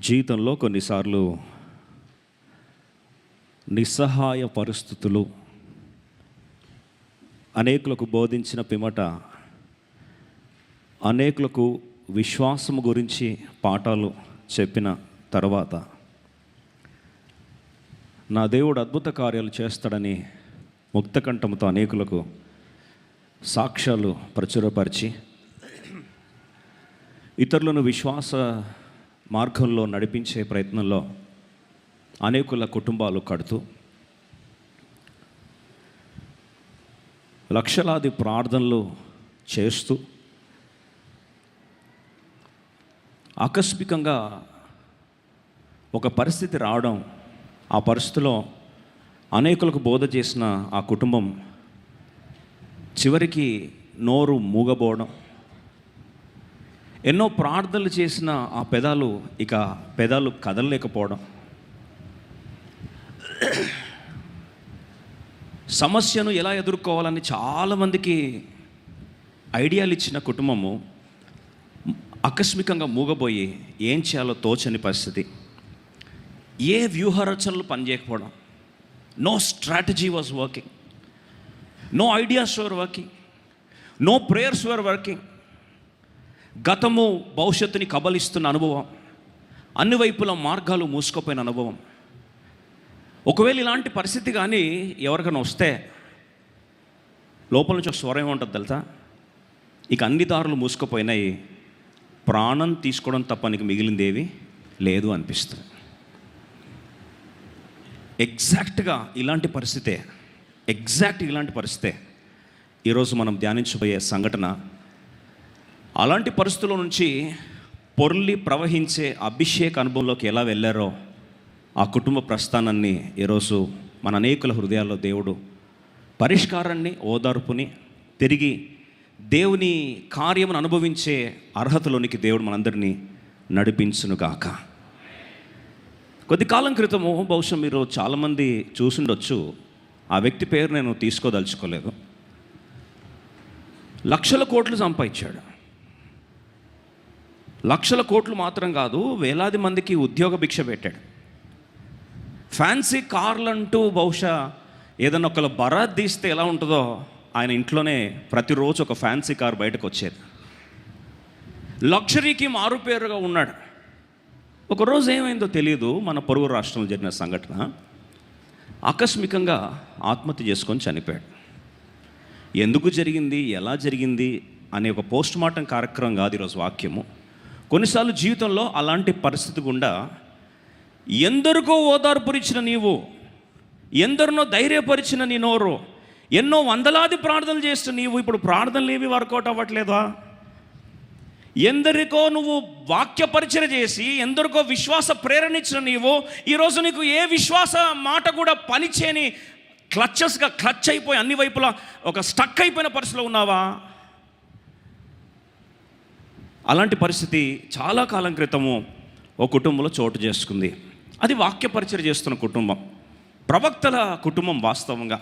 జీవితంలో కొన్నిసార్లు నిస్సహాయ పరిస్థితులు అనేకులకు బోధించిన పిమ్మట అనేకులకు విశ్వాసము గురించి పాఠాలు చెప్పిన తర్వాత నా దేవుడు అద్భుత కార్యాలు చేస్తాడని ముక్తకంఠంతో అనేకులకు సాక్ష్యాలు ప్రచురపరిచి ఇతరులను విశ్వాస మార్గంలో నడిపించే ప్రయత్నంలో అనేకుల కుటుంబాలు కడుతూ లక్షలాది ప్రార్థనలు చేస్తూ ఆకస్మికంగా ఒక పరిస్థితి రావడం, ఆ పరిస్థితిలో అనేకులకు బోధ చేసిన ఆ కుటుంబం చివరికి నోరు మూగబోవడం, ఎన్నో ప్రార్థనలు చేసిన ఆ పెదాలు కదలలేకపోవడం, సమస్యను ఎలా ఎదుర్కోవాలని చాలామందికి ఐడియాలు ఇచ్చిన కుటుంబము ఆకస్మికంగా మూగబోయి ఏం చేయాలో తోచని పరిస్థితి. ఏ వ్యూహరచనలు పనిచేయకపోవడం, no strategy was working, no ideas were working, no prayers were working. గతము భవిష్యత్తుని కబలిస్తున్న అనుభవం, అన్ని వైపుల మార్గాలు మూసుకుపోయిన అనుభవం. ఒకవేళ ఇలాంటి పరిస్థితి కానీ ఎవరికైనా వస్తే లోపల నుంచి ఒక స్వరం ఏముంటుంది తెలుసా? ఇక అన్ని దారులు మూసుకుపోయినాయి, ప్రాణం తీసుకోవడం తప్ప నీకు మిగిలిందేవి లేదు అనిపిస్తుంది. ఎగ్జాక్ట్గా ఇలాంటి పరిస్థితే ఈరోజు మనం ధ్యానించబోయే సంఘటన. అలాంటి పరిస్థితుల నుంచి పొర్లి ప్రవహించే అభిషేక అనుభవంలోకి ఎలా వెళ్ళారో ఆ కుటుంబ ప్రస్థానాన్ని ఈరోజు మన అనేకుల హృదయాల్లో దేవుడు పరిష్కారాన్ని, ఓదార్పుని, తిరిగి దేవుని కార్యమును అనుభవించే అర్హతలోనికి దేవుడు మనందరినీ నడిపించునుగాక. కొద్ది కాలం క్రితము, బహుశా మీరు చాలామంది చూసుండొచ్చు, ఆ వ్యక్తి పేరు నేను తీసుకోదలుచుకోలేదు, లక్షల కోట్లు సంపాదించాడు. లక్షల కోట్లు మాత్రం కాదు, వేలాది మందికి ఉద్యోగ భిక్ష పెట్టాడు. ఫ్యాన్సీ కార్లు అంటూ బహుశా ఏదన్నా ఒకళ్ళ బరాత్ తీస్తే ఎలా ఉంటుందో ఆయన ఇంట్లోనే ప్రతిరోజు ఒక ఫ్యాన్సీ కార్ బయటకు వచ్చేది. లగ్జరీకి మారుపేరుగా ఉన్నాడు. ఒకరోజు ఏమైందో తెలియదు, మన పొరుగు రాష్ట్రంలో జరిగిన సంఘటన. ఆకస్మికంగా ఆత్మహత్య చేసుకొని చనిపోయాడు. ఎందుకు జరిగింది, ఎలా జరిగింది అనే ఒక పోస్ట్ మార్టం కార్యక్రమం కాదు ఈరోజు వాక్యము. కొన్నిసార్లు జీవితంలో అలాంటి పరిస్థితి గుండా ఎందరికో ఓదార్పురిచిన నీవు, ఎందరినో ధైర్యపరిచిన నీ నోరు, ఎన్నో వందలాది ప్రార్థనలు చేస్తున్న నీవు ఇప్పుడు ప్రార్థనలు ఏవి వర్కౌట్ అవ్వట్లేదా? ఎందరికో నువ్వు వాక్య పరిచయం చేసి ఎందరికో విశ్వాస ప్రేరణ ఇచ్చిన నీవు ఈరోజు నీకు ఏ విశ్వాస మాట కూడా పనిచేయని క్లచ్ అయిపోయి అన్ని వైపులా ఒక స్టక్ అయిపోయిన పరిస్థితిలో ఉన్నావా? అలాంటి పరిస్థితి చాలా కాలం క్రితము ఓ కుటుంబంలో చోటు చేసుకుంది. అది వాక్య పరిచయం చేస్తున్న కుటుంబం, ప్రవక్తల కుటుంబం. వాస్తవంగా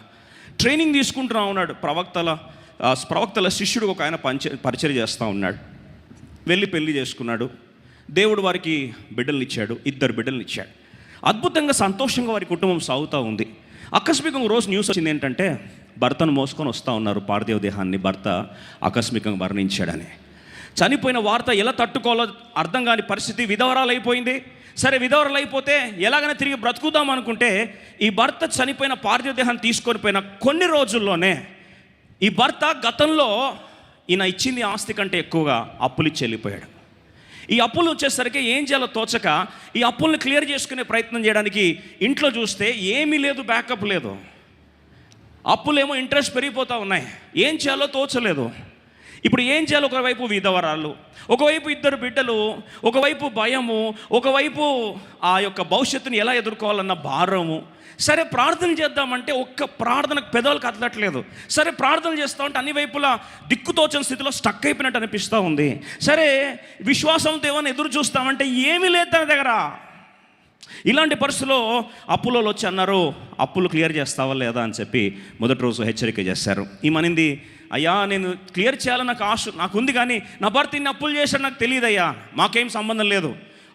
ట్రైనింగ్ తీసుకుంటూ ఉన్నాడు. ప్రవక్తల శిష్యుడు ఒక ఆయన పరిచయం చేస్తూ ఉన్నాడు. వెళ్ళి పెళ్లి చేసుకున్నాడు. దేవుడు వారికి బిడ్డలు ఇచ్చాడు, 2 బిడ్డలు ఇచ్చాడు. అద్భుతంగా సంతోషంగా వారి కుటుంబం సాగుతూ ఉంది. ఆకస్మికంగా రోజు న్యూస్ వచ్చింది ఏంటంటే, భర్తను మోసుకొని వస్తూ ఉన్నారు, పార్థివ దేహాన్ని భర్త ఆకస్మికంగా మరణించాడని. చనిపోయిన వార్త ఎలా తట్టుకోవాలో అర్థం కాని పరిస్థితి. విధవరాలు అయిపోయింది. సరే, విధవరాలు అయిపోతే ఎలాగైనా తిరిగి బ్రతుకుదాం అనుకుంటే, ఈ భర్త చనిపోయిన పార్థివ దేహాన్ని తీసుకొని పోయిన కొన్ని రోజుల్లోనే ఈ భర్త గతంలో ఈయన ఇచ్చింది ఆస్తి కంటే ఎక్కువగా అప్పులు ఇచ్చి వెళ్ళిపోయాడు. ఈ అప్పులు వచ్చేసరికి ఏం చేయాలో తోచక ఈ అప్పుల్ని క్లియర్ చేసుకునే ప్రయత్నం చేయడానికి ఇంట్లో చూస్తే ఏమీ లేదు, బ్యాకప్ లేదు. అప్పులేమో ఇంట్రెస్ట్ పెరిగిపోతూ ఉన్నాయి. ఏం చేయాలో తోచలేదు. ఇప్పుడు ఏం చేయాలి? ఒకవైపు విధవరాలు, ఒకవైపు 2 బిడ్డలు, ఒకవైపు భయము, ఒకవైపు ఆ యొక్క భవిష్యత్తుని ఎలా ఎదుర్కోవాలన్న భారము. సరే, ప్రార్థన చేద్దామంటే ఒక్క ప్రార్థనకు పెదవులు కదలట్లేదు. సరే, ప్రార్థన చేస్తామంటే అన్ని వైపులా దిక్కుతోచని స్థితిలో స్టక్ అయిపోయినట్టు అనిపిస్తూ ఉంది. సరే, విశ్వాసంతో ఏమైనా ఎదురు చూస్తామంటే ఏమీ లేదు తన దగ్గర. ఇలాంటి పరిస్థితుల్లో అప్పులలో వచ్చి అన్నారు, అప్పులు క్లియర్ చేస్తావా లేదా అని చెప్పి మొదటి రోజు హెచ్చరిక చేశారు. ఈమనింది, అయ్యా నేను క్లియర్ చేయాలని నాకు ఆశ నాకుంది, కానీ నా భర్త ఇన్ని అప్పులు చేశాడు నాకు తెలియదయ్యా, మాకేం సంబంధం లేదు.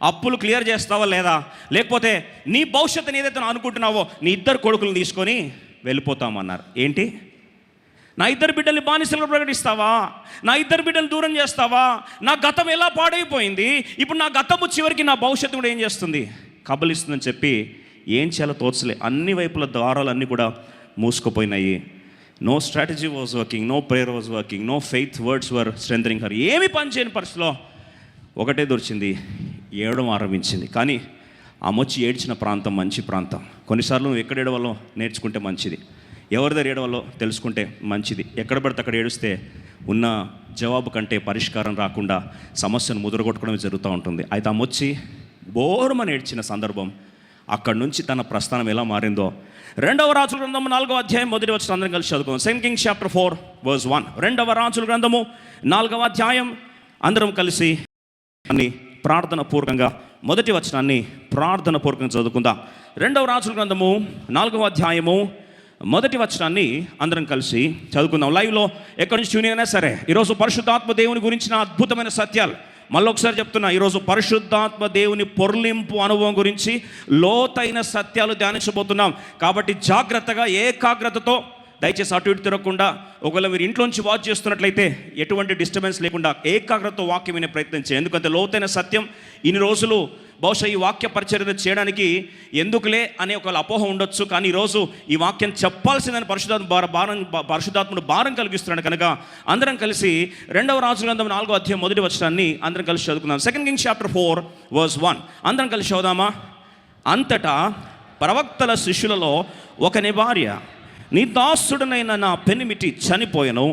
అప్పులు క్లియర్ చేస్తావా లేదా, లేకపోతే నీ భవిష్యత్తుని ఏదైతే నువ్వు అనుకుంటున్నావో నీ ఇద్దరు కొడుకులను తీసుకొని వెళ్ళిపోతామన్నారు. ఏంటి, నా ఇద్దరు బిడ్డల్ని బానిసలుగా ప్రకటిస్తావా, నా ఇద్దరు బిడ్డలు దూరం చేస్తావా, నా గతం ఎలా పాడైపోయింది, ఇప్పుడు నా గతము చివరికి నా భవిష్యత్తు కూడా ఏం చేస్తుంది, కబలిస్తుందని చెప్పి ఏం చేయాలో తోచలే. అన్ని వైపుల ద్వారాలన్నీ కూడా మూసుకుపోయినాయి. No strategy was working, no prayer was working, no faith words were strengthening her. ఏమి పని చేయని పరిస్థితిలో ఒకటే దొరిచింది, ఏడవం ఆరంభించింది. కానీ ఆమె ఏడ్చిన ప్రాంతం మంచి ప్రాంతం. కొన్నిసార్లు నువ్వు ఎక్కడ ఏడవాలో నేర్చుకుంటే మంచిది, ఎవరి దగ్గర ఏడవాలో తెలుసుకుంటే మంచిది. ఎక్కడ పడితే అక్కడ ఏడుస్తే ఉన్న జవాబు కంటే పరిష్కారం రాకుండా సమస్యను ముద్రగొట్టుకోవడం జరుగుతూ ఉంటుంది. అయితే ఆమె బోరుమని ఏడ్చిన సందర్భం, అక్కడి నుంచి తన ప్రస్థానం ఎలా మారిందో 2వ రాజుల గ్రంథము 4వ అధ్యాయం 1వ వచనం అందరం కలిసి చదువుకుందాం. 2 Kings chapter 4 verse 1. 2వ రాజుల గ్రంథము 4వ అధ్యాయం అందరం కలిసి ప్రార్థన పూర్వకంగా 1వ వచనాన్ని ప్రార్థన పూర్వకంగా చదువుకుందాం. 2వ రాజుల గ్రంథము 4వ అధ్యాయము 1వ వచనాన్ని అందరం కలిసి చదువుకుందాం. లైవ్లో ఎక్కడి నుంచి ట్యూన్ అయినా సరే, ఈరోజు పరిశుద్ధాత్మ దేవుని గురించిన అద్భుతమైన సత్యాలు మళ్ళీ ఒకసారి చెప్తున్నా. ఈరోజు పరిశుద్ధాత్మ దేవుని పొర్లింపు అనుభవం గురించి లోతైన సత్యాలు ధ్యానించబోతున్నాం. కాబట్టి జాగ్రత్తగా ఏకాగ్రతతో దయచేసి అటు ఇటు తిరగకుండా, ఒకవేళ మీరు ఇంట్లోంచి వాచ్ చేస్తున్నట్లయితే ఎటువంటి డిస్టర్బెన్స్ లేకుండా ఏకాగ్రతతో వాక్యం వినే ప్రయత్నం చేయండి. ఎందుకంటే లోతైన సత్యం ఇన్ని రోజులు బహుశా ఈ వాక్య పరిచర్య చేయడానికి ఎందుకులే అనే ఒక అపోహ ఉండొచ్చు. కానీ ఈరోజు ఈ వాక్యం చెప్పాల్సిందని పరిశుద్ధాత్ముడు భారం కలిగిస్తున్నాడు. కనుక అందరం కలిసి 2వ రాజుల గ్రంథం 4వ అధ్యాయం 1వ వచనాన్ని అందరం కలిసి చదువుకుందాం. 2 Kings chapter 4 verse 1 అందరం కలిసి చదువుదామా? అంతటా ప్రవక్తల శిష్యులలో ఒకని భార్య, నీ దాసుడనైన నా పెనిమిటి చనిపోయెను,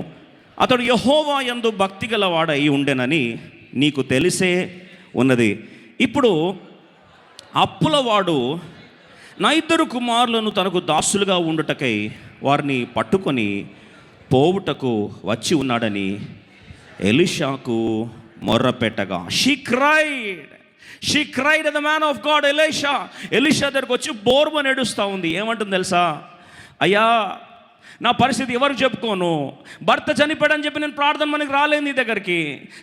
అతడు యెహోవా యందు భక్తి గలవాడై ఉండెనని నీకు తెలిసే ఉన్నది. ఇప్పుడు అప్పులవాడు నా 2 కుమారులను తనకు దాసులుగా ఉండుటకై వారిని పట్టుకొని పోవుటకు వచ్చి ఉన్నాడని ఎలీషాకు మొర్రపెట్టగా, she cried the man of God Elisha దగ్గరకు వచ్చి బోర్మని ఏడుస్తూ ఉంది. ఏమంటుంది తెలుసా? అయ్యా, నా పరిస్థితి ఎవరికి చెప్పుకోను, భర్త చనిపోయాడని చెప్పి నేను ప్రార్థన మనకి రాలేదు నీ దగ్గరికి,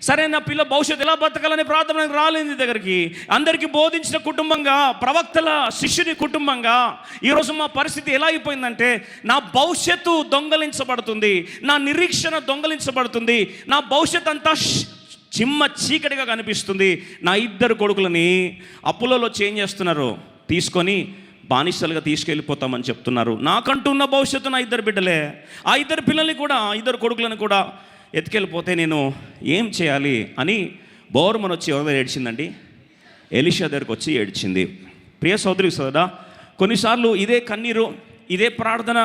సరే నా పిల్ల భవిష్యత్తు ఎలా బతకాలని ప్రార్థన మనకి రాలేదు నీ దగ్గరికి, అందరికీ బోధించిన కుటుంబంగా, ప్రవక్తల శిష్యుని కుటుంబంగా ఈరోజు మా పరిస్థితి ఎలా అయిపోయిందంటే, నా భవిష్యత్తు దొంగలించబడుతుంది, నా నిరీక్షణ దొంగలించబడుతుంది, నా భవిష్యత్తు అంతా చిమ్మ చీకటిగా కనిపిస్తుంది. నా 2 కొడుకులని అప్పులలో చేంజ్ చేస్తున్నారు, తీసుకొని బానిసలుగా తీసుకెళ్ళిపోతామని చెప్తున్నారు. నాకంటూ ఉన్న భవిష్యత్తు నా 2 బిడ్డలే, ఆ 2 పిల్లల్ని కూడా, 2 కొడుకులను కూడా ఎత్తుకెళ్ళిపోతే నేను ఏం చేయాలి అని బోర్మని వచ్చి ఎవరి దగ్గర ఏడ్చిందండి? ఎలీషా దగ్గరికి వచ్చి ఏడ్చింది. ప్రియ సోదరి సోదరా, కొన్నిసార్లు ఇదే కన్నీరు, ఇదే ప్రార్థన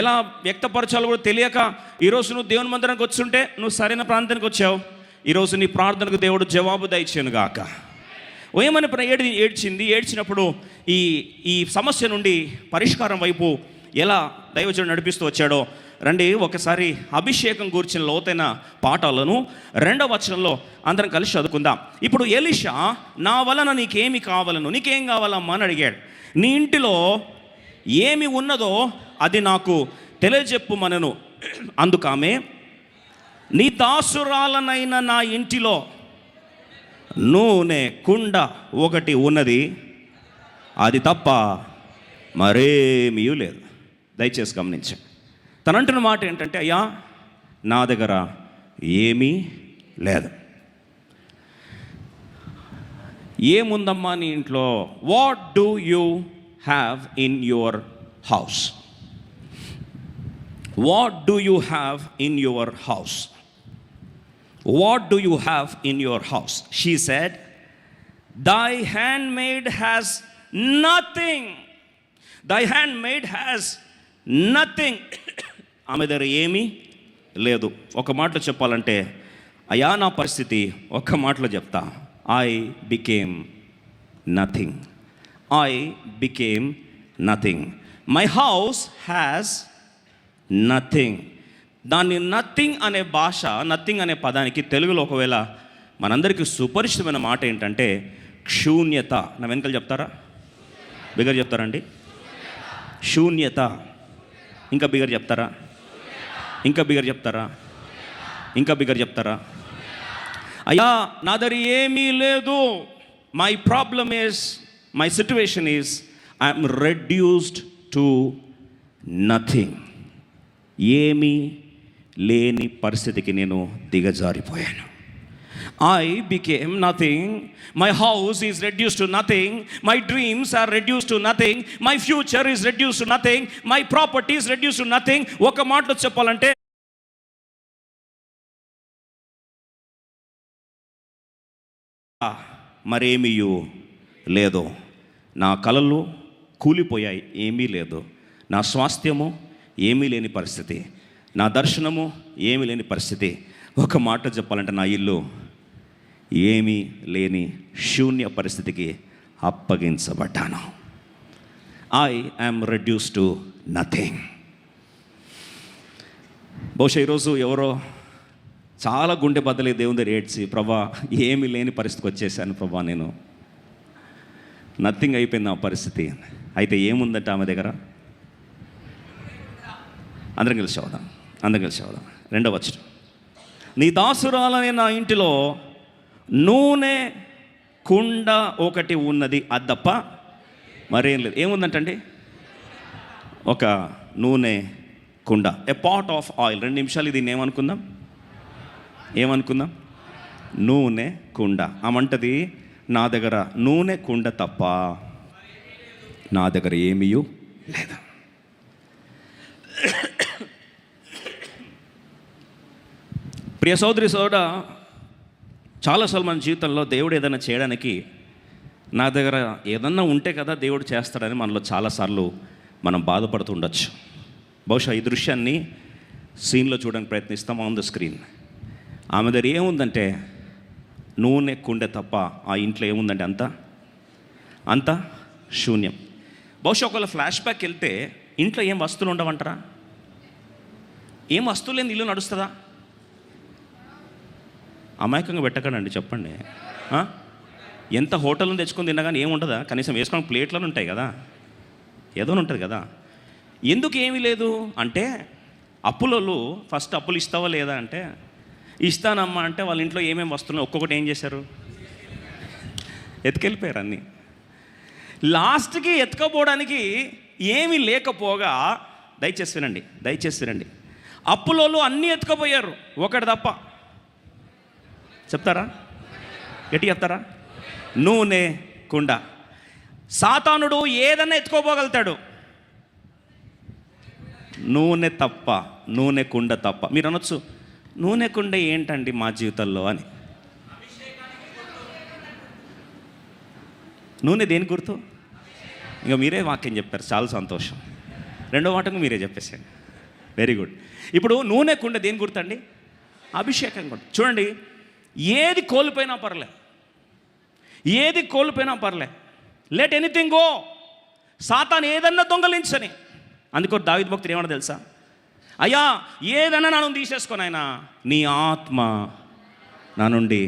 ఎలా వ్యక్తపరచాలో కూడా తెలియక ఈరోజు నువ్వు దేవుని మందిరానికి వచ్చుంటే నువ్వు సరైన ప్రాంతానికి వచ్చావు. ఈరోజు నీ ప్రార్థనకు దేవుడు జవాబు దయచేయను గాక. ఏమని ఏడ్చినప్పుడు ఈ సమస్య నుండి పరిష్కారం వైపు ఎలా దైవజనుడు నడిపిస్తూ వచ్చాడో రండి ఒకసారి అభిషేకం గురించిన లోతైన పాఠాలను 2వ వచనంలో అందరం కలిసి చదువుకుందాం. ఇప్పుడు ఎలీషా, నా వలన నీకేమి కావాలను, నీకేం కావాలమ్మా అని అడిగాడు. నీ ఇంటిలో ఏమి ఉన్నదో అది నాకు తెలియజెప్పుమనెను. అందుకామె, నీ దాసురాలనైన నా ఇంటిలో నూనె కుండ ఒకటి ఉన్నది, అది తప్ప మరేమీ లేదు. దయచేసి గమనించండి. తను అంటున్న మాట ఏంటంటే, అయ్యా నా దగ్గర ఏమీ లేదు. ఏముందమ్మా నీ ఇంట్లో? What do you have in your house? What do you have in your house? What do you have in your house? She said, thy handmaid has nothing. Thy handmaid has nothing. ఆమె దగ్గర ఏమీ లేదు. ఒక మాటలో చెప్పాలంటే, అయ్యా నా పరిస్థితి ఒక్క మాటలో చెప్తా, I became nothing. I became nothing. My house has nothing. దాన్ని నథింగ్ అనే భాష, నథింగ్ అనే పదానికి తెలుగులో ఒకవేళ మనందరికీ సుపరిచితమైన మాట ఏంటంటే శూన్యత. నా వెనకాల చెప్తారా? బిగర్ చెప్తారండి? శూన్యత. ఇంకా బిగర్ చెప్తారా? ఇంకా బిగర్ చెప్తారా? ఇంకా బిగర్ చెప్తారా? అయ్యా నా దగ్గర ఏమీ లేదు, my problem is, my situation is, I'm reduced to nothing. ఏమీ లేని పరిస్థితికి నేను దిగజారిపోయాను. I became nothing. My house is reduced to nothing. My dreams are reduced to nothing. My future is reduced to nothing. My property is reduced to nothing. ఒక మాటలో చెప్పాలంటే మరేమీయూ లేదు. నా కలలు కూలిపోయాయి, ఏమీ లేదు. నా స్వాస్థ్యము ఏమీ లేని పరిస్థితి, నా దర్శనము ఏమీ లేని పరిస్థితి. ఒక మాట చెప్పాలంటే నా ఇల్లు ఏమీ లేని శూన్య పరిస్థితికి అప్పగించబడ్డాను. I am reduce to nothing. బహుశా ఈరోజు ఎవరో చాలా గుండె బద్దలే దేవుని దగ్గర ఏడ్చి, ప్రభా ఏమీ లేని పరిస్థితికి వచ్చేసాను ప్రభా, నేను నథింగ్ అయిపోయింది ఆ పరిస్థితి. అయితే ఏముందంటే ఆమె దగ్గర, అందరం కలిసి చదువుదాం. 2వ వచనం, నీ దాసురాలనే నా ఇంటిలో నూనె కుండ ఒకటి ఉన్నది, అది తప్ప మరేం లేదు. ఏముందంటండి? ఒక నూనె కుండ, ఎ పాట్ ఆఫ్ ఆయిల్. 2 నిమిషాలు దీన్ని ఏమనుకుందాం? నూనె కుండ. ఆమంటది, నా దగ్గర నూనె కుండ తప్ప నా దగ్గర ఏమీ లేదు. ప్రియ సోదరి సోదరుడా, చాలాసార్లు మన జీవితంలో దేవుడు ఏదైనా చేయడానికి నా దగ్గర ఏదన్నా ఉంటే కదా దేవుడు చేస్తాడని మనలో చాలాసార్లు మనం బాధపడుతూ ఉండొచ్చు. బహుశా ఈ దృశ్యాన్ని సీన్లో చూడడానికి ప్రయత్నిస్తాం. ఆన్ ద స్క్రీన్ ఆమె దగ్గర ఏముందంటే నూనె కుండె తప్ప ఆ ఇంట్లో ఏముందంటే అంత శూన్యం. బహుశా ఒకవేళ ఫ్లాష్ బ్యాక్ వెళ్తే ఇంట్లో ఏం వస్తువులు ఉండవంటారా? ఏం వస్తువులు లేని ఇల్లు నడుస్తుందా? అమాయకంగా పెట్టకండి, చెప్పండి. ఎంత హోటల్ని తెచ్చుకొని తిన్నా కానీ ఏముంటుందా? కనీసం వేసుకొని ప్లేట్లను ఉంటాయి కదా, ఏదో ఉంటుంది కదా. ఎందుకు ఏమీ లేదు అంటే, అప్పులలో ఫస్ట్ అప్పులు ఇస్తావా లేదా అంటే, ఇస్తానమ్మా అంటే వాళ్ళ ఇంట్లో ఏమేమి వస్తున్నాయి ఒక్కొక్కటి ఏం చేశారు? ఎత్తుకెళ్ళిపోయారు అన్నీ. లాస్ట్కి ఎత్తుకపోవడానికి ఏమీ లేకపోగా, దయచేసి వినండి, అప్పులలో అన్నీ ఎత్తుకపోయారు, ఒకటి తప్ప. చెప్తారా? గట్టి చెప్తారా? నూనె కుండ. సాతానుడు ఏదన్నా ఎత్తుకోపోగలుగుతాడు, నూనె కుండ తప్ప. మీరు అనొచ్చు, నూనె కుండ ఏంటండి మా జీవితంలో అని. నూనె దేని గుర్తు? ఇంకా మీరే వాక్యం చెప్పారు, చాలా సంతోషం. 2వ మాటకు మీరే చెప్పేసారు, వెరీ గుడ్. ఇప్పుడు నూనె కుండ దేని గుర్తండి? అభిషేకం గుర్తు. చూడండి, ఏది కోల్పోయినా పర్లే, లెట్ ఎనీథింగ్ గో. సాతాను ఏదన్నా దొంగలించని. అందుకో దావీదు భక్తుడు ఏమన్నా తెలుసా? అయ్యా ఏదన్నా నా నుండి తీసేసుకొని, ఆయన నీ ఆత్మ నా నుండి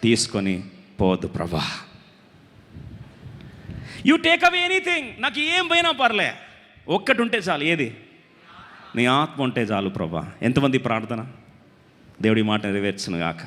తీసుకొని పోదు ప్రభా. You take away anything. నాకు ఏం పోయినా పర్లే, ఒక్కటి ఉంటే చాలు. ఏది? నీ ఆత్మ ఉంటే చాలు ప్రభా. ఎంతమంది ప్రార్థన? దేవుడి మాట నెరవేర్చును గాక.